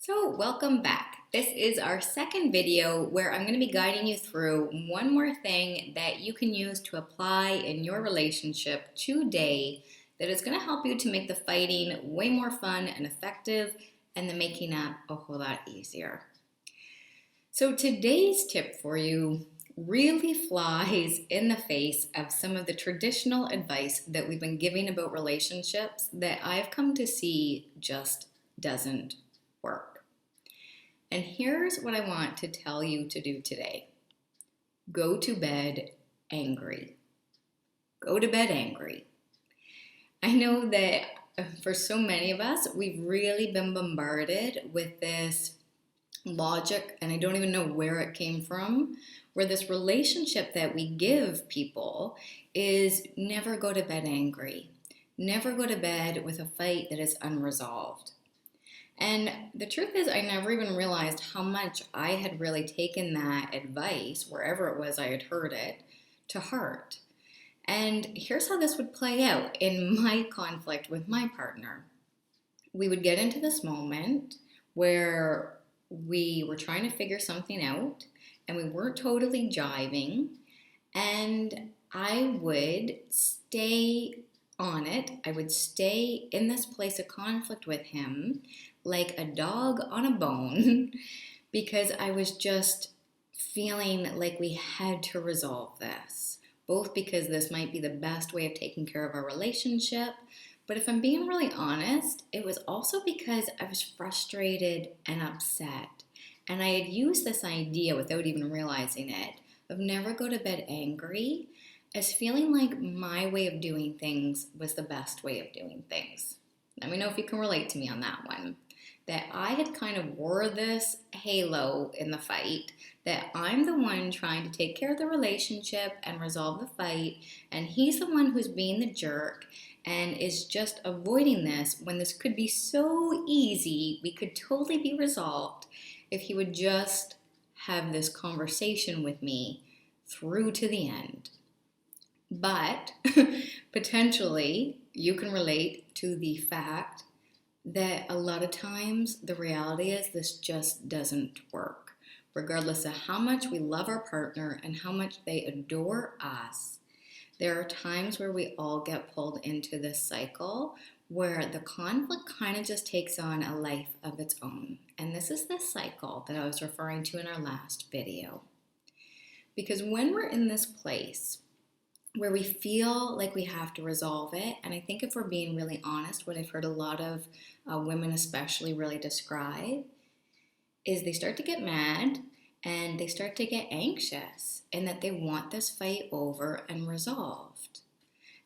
So welcome back. This is our second video where I'm going to be guiding you through one more thing that you can use to apply in your relationship today that is going to help you to make the fighting way more fun and effective and the making up a whole lot easier. So today's tip for you really flies in the face of some of the traditional advice that we've been giving about relationships that I've come to see just doesn't work. And here's what I want to tell you to do today. Go to bed angry. Go to bed angry. I know that for so many of us, we've really been bombarded with this logic, and I don't even know where it came from, where this relationship that we give people is never go to bed angry. Never go to bed with a fight that is unresolved. And the truth is, I never even realized how much I had really taken that advice, wherever it was I had heard it, to heart. And here's how this would play out in my conflict with my partner. We would get into this moment where we were trying to figure something out and we weren't totally jiving, and I would stay on it. I would stay in this place of conflict with him like a dog on a bone because I was just feeling like we had to resolve this, both because this might be the best way of taking care of our relationship, but if I'm being really honest, it was also because I was frustrated and upset. And I had used this idea without even realizing it of never go to bed angry as feeling like my way of doing things was the best way of doing things. Let me know if you can relate to me on that one. That I had kind of wore this halo in the fight, that I'm the one trying to take care of the relationship and resolve the fight, and he's the one who's being the jerk and is just avoiding this when this could be so easy. We could totally be resolved if he would just have this conversation with me through to the end. But potentially you can relate to the fact that a lot of times the reality is this just doesn't work. Regardless of how much we love our partner and how much they adore us, there are times where we all get pulled into this cycle where the conflict kind of just takes on a life of its own. And this is the cycle that I was referring to in our last video. Because when we're in this place where we feel like we have to resolve it, and I think if we're being really honest, what I've heard a lot of women especially really describe is they start to get mad and they start to get anxious and that they want this fight over and resolved.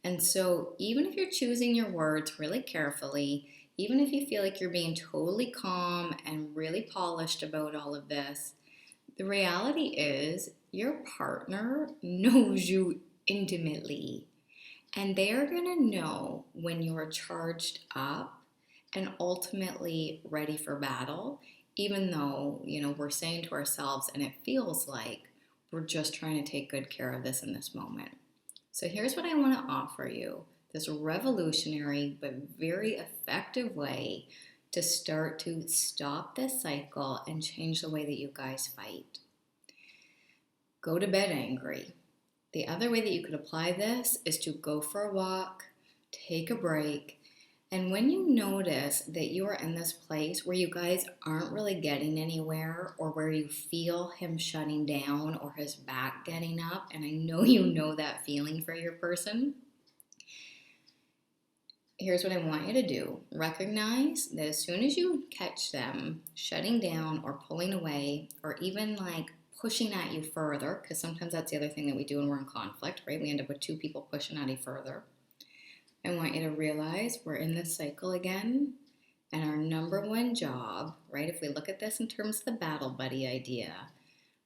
And so even if you're choosing your words really carefully, even if you feel like you're being totally calm and really polished about all of this, the reality is your partner knows you intimately, and they are going to know when you are charged up and ultimately ready for battle, even though, we're saying to ourselves and it feels like we're just trying to take good care of this in this moment. So here's what I want to offer you, this revolutionary but very effective way to start to stop this cycle and change the way that you guys fight. Go to bed angry. The other way that you could apply this is to go for a walk, take a break, and when you notice that you are in this place where you guys aren't really getting anywhere, or where you feel him shutting down or his back getting up, and I know you know that feeling for your person, here's what I want you to do. Recognize that as soon as you catch them shutting down or pulling away, or even like pushing at you further, because sometimes that's the other thing that we do when we're in conflict, right? We end up with two people pushing at you further. I want you to realize we're in this cycle again, and our number one job, right, if we look at this in terms of the battle buddy idea,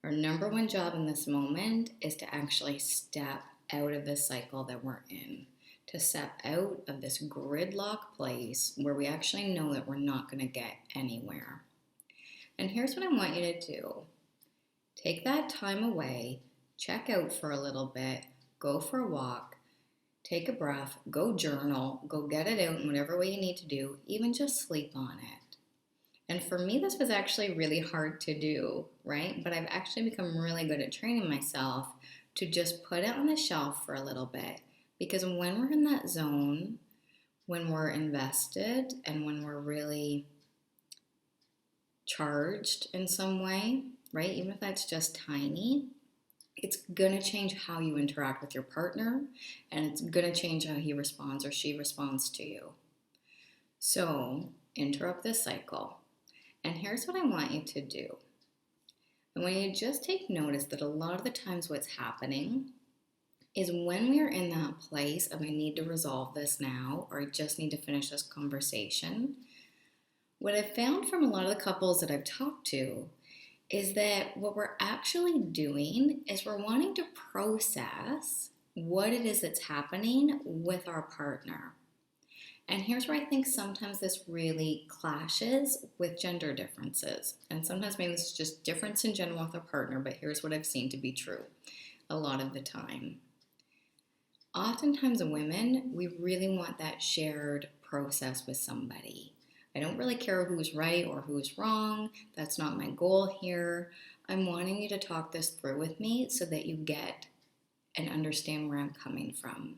our number one job in this moment is to actually step out of this cycle that we're in, to step out of this gridlock place where we actually know that we're not going to get anywhere. And here's what I want you to do. Take that time away, check out for a little bit, go for a walk, take a breath, go journal, go get it out in whatever way you need to do, even just sleep on it. And for me, this was actually really hard to do, right? But I've actually become really good at training myself to just put it on the shelf for a little bit. Because when we're in that zone, when we're invested, and when we're really charged in some way, right? Even if that's just tiny, it's going to change how you interact with your partner, and it's going to change how he responds or she responds to you. So, interrupt this cycle. And here's what I want you to do. I want you to just take notice that a lot of the times what's happening is when we are in that place of I need to resolve this now, or I just need to finish this conversation, what I've found from a lot of the couples that I've talked to is that what we're actually doing is we're wanting to process what it is that's happening with our partner. And here's where I think sometimes this really clashes with gender differences. And sometimes maybe it's just difference in general with a partner, but here's what I've seen to be true a lot of the time. Oftentimes women, we really want that shared process with somebody. I don't really care who's right or who's wrong. That's not my goal here. I'm wanting you to talk this through with me so that you get and understand where I'm coming from.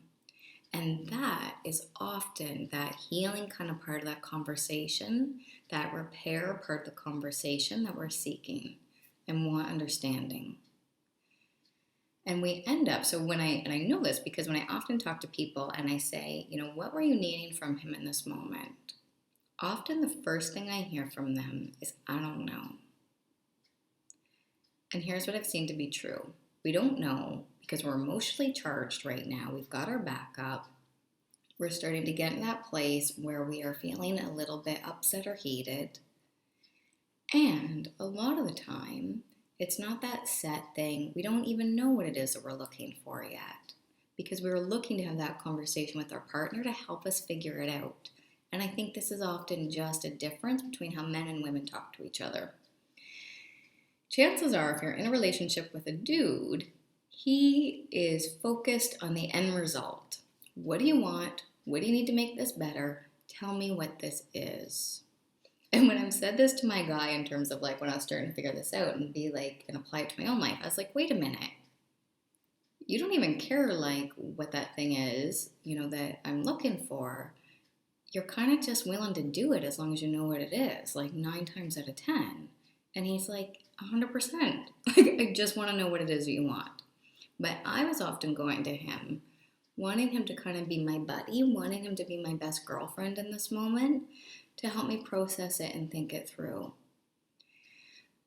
And that is often that healing kind of part of that conversation, that repair part of the conversation that we're seeking and want understanding. And we end up, so when and I know this because when I often talk to people and I say, what were you needing from him in this moment? Often the first thing I hear from them is, I don't know. And here's what I've seen to be true. We don't know because we're emotionally charged right now. We've got our back up. We're starting to get in that place where we are feeling a little bit upset or heated. And a lot of the time, it's not that set thing. We don't even know what it is that we're looking for yet because we were looking to have that conversation with our partner to help us figure it out. And I think this is often just a difference between how men and women talk to each other. Chances are, if you're in a relationship with a dude, he is focused on the end result. What do you want? What do you need to make this better? Tell me what this is. And when I've said this to my guy in terms of when I was starting to figure this out and and apply it to my own life, I was like, wait a minute. You don't even care what that thing is, that I'm looking for. You're kind of just willing to do it as long as you know what it is, 9 times out of 10. And he's like, 100%. I just want to know what it is that you want. But I was often going to him, wanting him to kind of be my buddy, wanting him to be my best girlfriend in this moment to help me process it and think it through.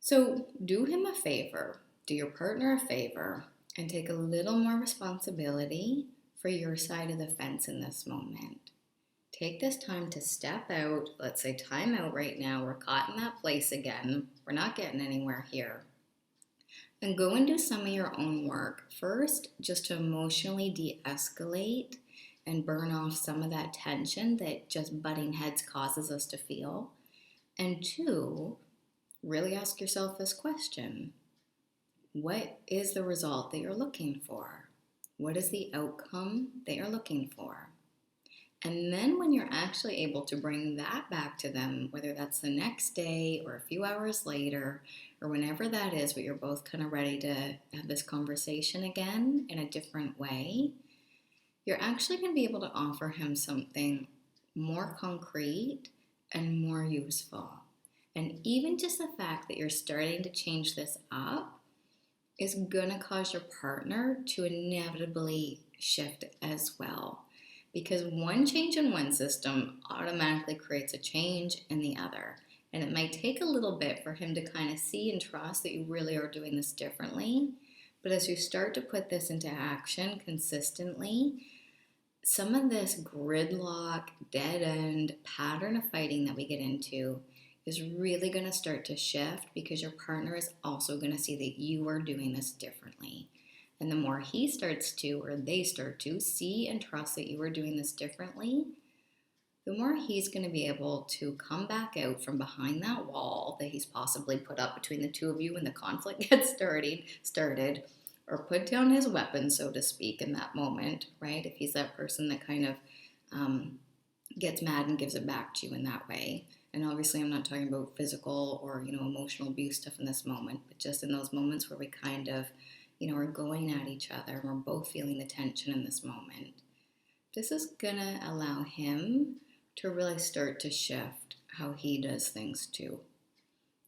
So do him a favor, do your partner a favor, and take a little more responsibility for your side of the fence in this moment. Take this time to step out. Let's say time out right now. We're caught in that place again. We're not getting anywhere here. And go and do some of your own work. First, just to emotionally de-escalate and burn off some of that tension that just butting heads causes us to feel. And 2, really ask yourself this question. What is the result that you're looking for? What is the outcome that you're looking for? And then when you're actually able to bring that back to them, whether that's the next day or a few hours later, or whenever that is, but you're both kind of ready to have this conversation again in a different way, you're actually going to be able to offer him something more concrete and more useful. And even just the fact that you're starting to change this up is going to cause your partner to inevitably shift as well. Because one change in one system automatically creates a change in the other. And it might take a little bit for him to kind of see and trust that you really are doing this differently. But as you start to put this into action consistently, some of this gridlock, dead end pattern of fighting that we get into is really going to start to shift because your partner is also going to see that you are doing this differently. And the more he starts to, or they start to, see and trust that you are doing this differently, the more he's going to be able to come back out from behind that wall that he's possibly put up between the two of you when the conflict gets started, or put down his weapon, so to speak, in that moment, right? If he's that person that kind of gets mad and gives it back to you in that way. And obviously I'm not talking about physical or, emotional abuse stuff in this moment, but just in those moments where we kind of, are going at each other and we're both feeling the tension in this moment. This is gonna allow him to really start to shift how he does things too.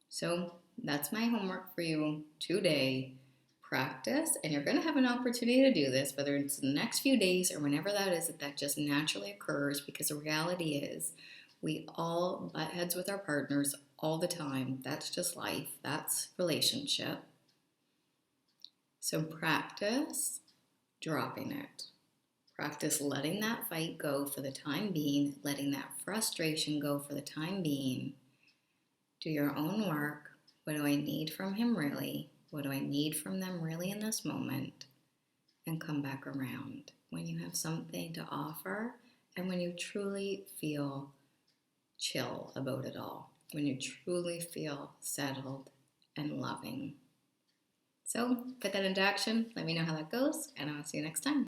So that's my homework for you today. Practice, and you're going to have an opportunity to do this, whether it's the next few days or whenever that is, that just naturally occurs, because the reality is we all butt heads with our partners all the time. That's just life. That's relationship. So practice dropping it. Practice letting that fight go for the time being, letting that frustration go for the time being. Do your own work. What do I need from him really? What do I need from them really in this moment? And come back around when you have something to offer and when you truly feel chill about it all, when you truly feel settled and loving. So put that into action. Let me know how that goes, and I'll see you next time.